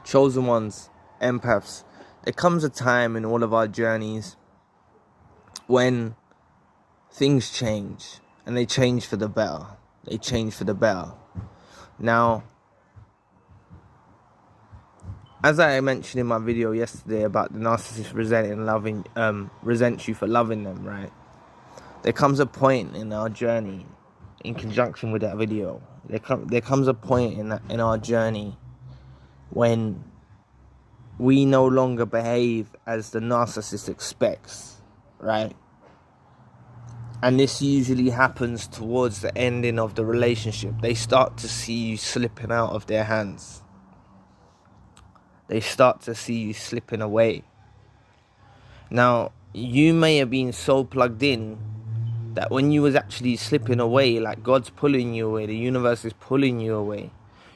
chosen ones, empaths, there comes a time in all of our journeys when things change, and they change for the better. They change for the better. Now, as I mentioned in my video yesterday about the narcissist resents you for loving them, right? There comes a point in our journey, in conjunction with that video, there comes a point in our journey when we no longer behave as the narcissist expects, right? And this usually happens towards the ending of the relationship. They start to see you slipping out of their hands. They start to see you slipping away. Now, you may have been so plugged in that when you was actually slipping away, like God's pulling you away, the universe is pulling you away,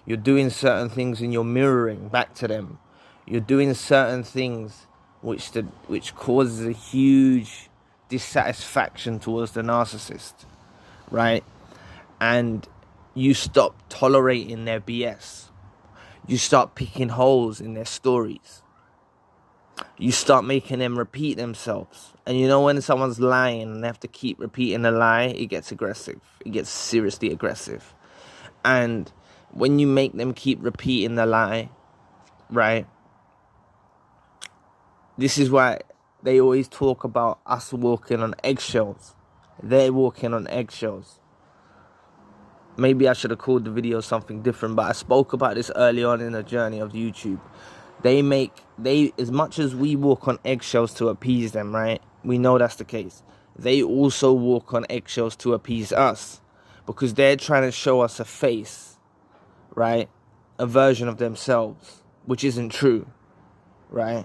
you're doing certain things and you're mirroring back to them. You're doing certain things which causes a huge dissatisfaction towards the narcissist, right? And you stop tolerating their BS. You start picking holes in their stories. You start making them repeat themselves. And you know when someone's lying and they have to keep repeating a lie, it gets aggressive. It gets seriously aggressive. And when you make them keep repeating the lie, right? This is why they always talk about us walking on eggshells. They're walking on eggshells. Maybe I should have called the video something different, but I spoke about this early on in the journey of YouTube. They as much as we walk on eggshells to appease them, right? We know that's the case. They also walk on eggshells to appease us, because they're trying to show us a face, right? A version of themselves, which isn't true, right?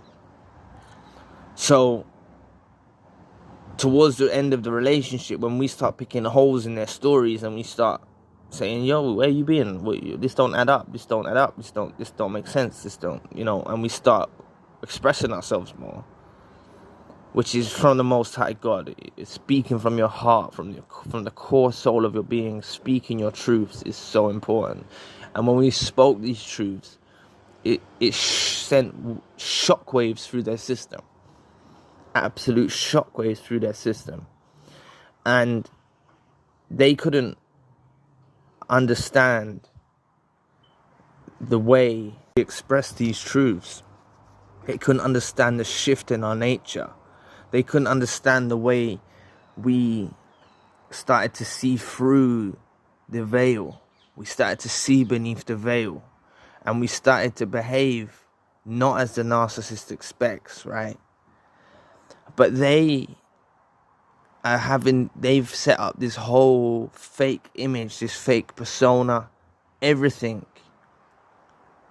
So, towards the end of the relationship, when we start picking holes in their stories and we start saying, yo, where you been? This don't add up. This don't add up. This don't make sense. This don't, and we start expressing ourselves more, which is from the Most High God. It's speaking from your heart, from the core soul of your being. Speaking your truths is so important. And when we spoke these truths, it sent shockwaves through their system. Absolute shockwaves through their system. And they couldn't understand the way we express these truths. They couldn't understand the shift in our nature. They couldn't understand the way we started to see through the veil. We started to see beneath the veil. And we started to behave not as the narcissist expects, right? But they've set up this whole fake image, this fake persona, everything.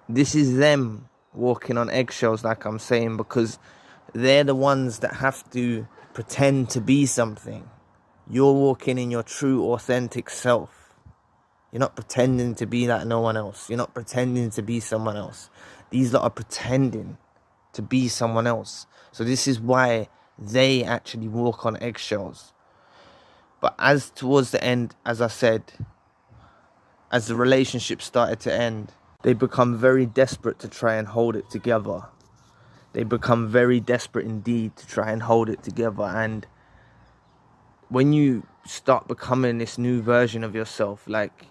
This is them walking on eggshells, like I'm saying, because they're the ones that have to pretend to be something. You're walking in your true, authentic self. You're not pretending to be like no one else. You're not pretending to be someone else. These lot are pretending to be someone else. So this is why they actually walk on eggshells. But as towards the end, as I said, as the relationship started to end, they become very desperate to try and hold it together. They become very desperate indeed to try and hold it together. And when you start becoming this new version of yourself, like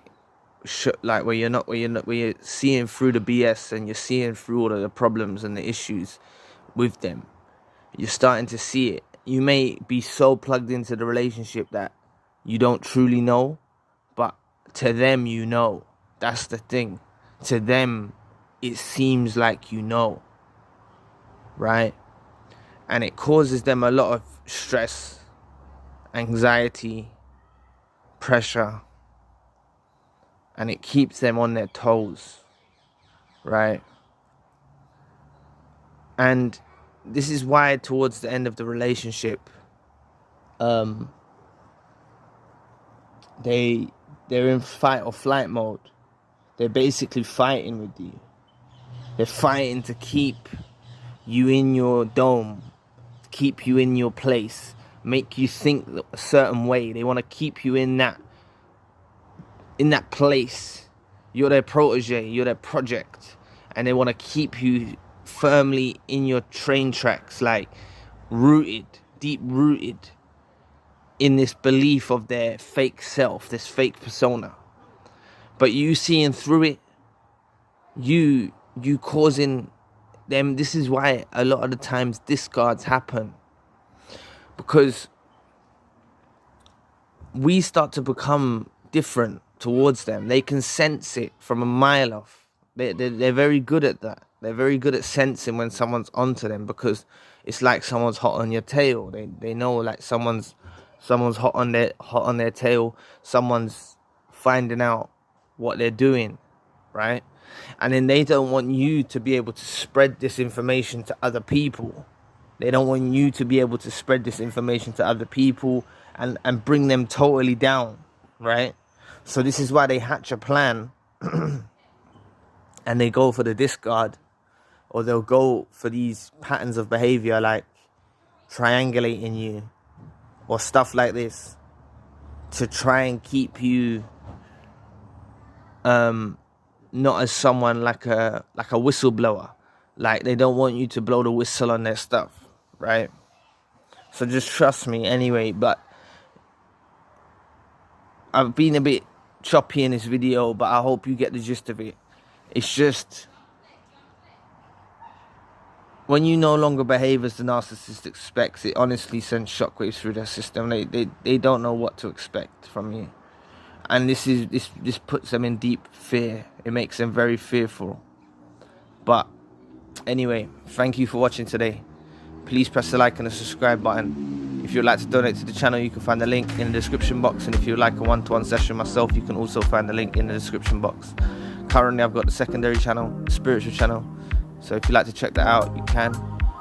where you're seeing through the BS and you're seeing through all of the problems and the issues with them, you're starting to see it. You may be so plugged into the relationship that you don't truly know, but to them you know. That's the thing. To them, it seems like you know, right? And it causes them a lot of stress, anxiety, pressure, and it keeps them on their toes, right? And this is why towards the end of the relationship, they're in fight or flight mode. They're basically fighting with you. They're fighting to keep you in your dome, to keep you in your place, make you think a certain way. They want to keep you in that place. You're their protege, you're their project. and they want to keep you firmly in your train tracks, like rooted, deep rooted in this belief of their fake self, this fake persona. But you seeing through it, you causing them. This is why a lot of the times discards happen, because we start to become different towards them. They can sense it from a mile off. They're very good at that. They're very good at sensing when someone's onto them, because it's like someone's hot on your tail. They know, like, someone's hot on their tail. Someone's finding out what they're doing, right? And then they don't want you to be able to spread this information to other people. They don't want you to be able to spread this information to other people and bring them totally down, right? So this is why they hatch a plan and they go for the discard, or they'll go for these patterns of behavior like triangulating you or stuff like this, to try and keep you not as someone like a whistleblower. Like, they don't want you to blow the whistle on their stuff, right? So just trust me anyway. But I've been a bit choppy in this video, but I hope you get the gist of it. It's just, when you no longer behave as the narcissist expects, it honestly sends shockwaves through their system. They don't know what to expect from you. And this puts them in deep fear. It makes them very fearful. But anyway, thank you for watching today. Please press the like and the subscribe button. If you'd like to donate to the channel, you can find the link in the description box. And if you'd like a one-to-one session myself, you can also find the link in the description box. Currently, I've got the secondary channel, the spiritual channel. So if you'd like to check that out, you can.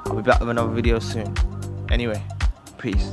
I'll be back with another video soon. Anyway, peace.